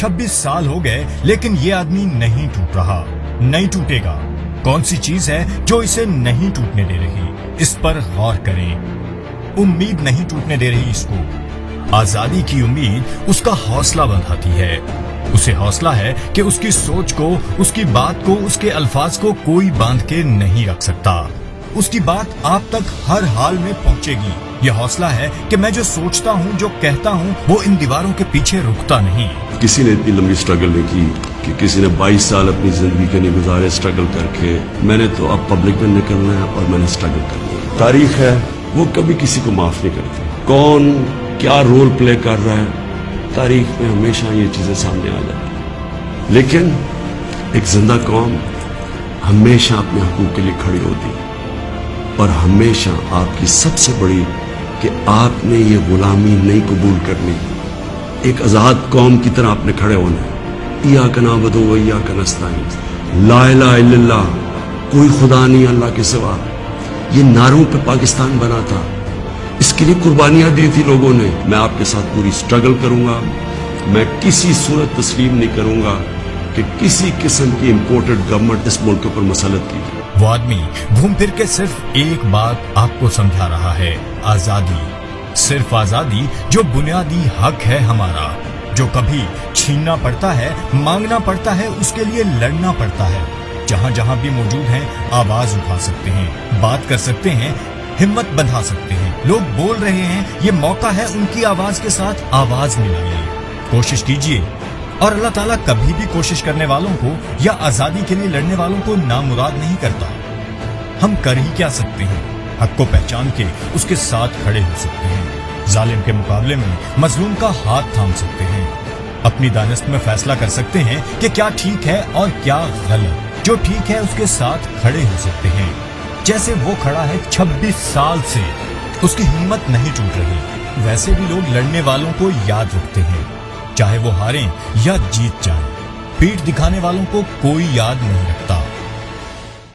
26 साल हो गए, लेकिन ये आदमी नहीं टूट रहा, नहीं टूटेगा। कौन सी चीज है जो इसे नहीं टूटने दे रही? इस पर गौर करें। उम्मीद नहीं टूटने दे रही इसको। आजादी की उम्मीद उसका हौसला बंधाती है। उसे हौसला है कि उसकी सोच को, उसकी बात को, उसके अल्फाज को कोई बांध के नहीं रख सकता। उसकी बात आप तक हर हाल में पहुंचेगी। यह हौसला है कि मैं जो सोचता हूं, जो कहता हूं, वो इन दीवारों के पीछे रुकता नहीं। किसी ने इतनी लंबी स्ट्रगल नहीं की कि किसी ने 22 साल अपनी जिंदगी के नहीं गुजारे स्ट्रगल करके। मैंने तो अब पब्लिक में निकलना है और मैंने स्ट्रगल करना है। तारीख है, वो कभी किसी को माफ नहीं करती। कौन क्या रोल प्ले कर रहा है, तारीख में हमेशा ये चीजें सामने आ जाती। लेकिन एक जिंदा कौम हमेशा अपने हकूक के लिए खड़ी होती, और हमेशा आपकी सबसे बड़ी कि आपने ये गुलामी नहीं कबूल करनी। एक आजाद कौम की तरह आपने खड़े होना है। इय्याक नअबुदु व इय्याक नस्तईन, ला इलाहा इल्लल्लाह, कोई खुदा नहीं अल्लाह के सिवा। ये नारों पे पाकिस्तान बना था, इसके लिए कुर्बानियां दी थी लोगों ने। मैं आपके साथ पूरी स्ट्रगल करूंगा। मैं किसी सूरत तस्लीम नहीं करूंगा कि किसी किस्म की इंपोर्टेड गवर्नमेंट इस मुल्क के ऊपर मसलत की। वो आदमी घूम फिर के सिर्फ एक बात आपको समझा रहा है, आजादी। सिर्फ आजादी जो बुनियादी हक है हमारा, जो कभी छीनना पड़ता है, मांगना पड़ता है, उसके लिए लड़ना पड़ता है। जहां जहां भी मौजूद हैं, आवाज उठा सकते हैं, बात कर सकते हैं, हिम्मत बंधा सकते हैं। लोग बोल रहे हैं, ये मौका है उनकी आवाज के साथ आवाज मिलाइए। कोशिश कीजिए, और अल्लाह ताला कभी भी कोशिश करने वालों को या आजादी के लिए लड़ने वालों को नामुराद नहीं करता। हम कर ही क्या सकते हैं? हक को पहचान के उसके साथ खड़े हो सकते हैं। जालिम के मुकाबले में मजलूम का हाथ थाम सकते हैं। अपनी दानिस्त में फैसला कर सकते हैं कि क्या ठीक है और क्या गलत। जो ठीक है उसके साथ खड़े हो सकते हैं। जैसे वो खड़ा है 26 साल से, उसकी हिम्मत नहीं टूट रही। वैसे भी लोग लड़ने वालों को याद रखते हैं, चाहे वो हारें या जीत जाएं। पीठ दिखाने वालों को कोई याद नहीं रखता।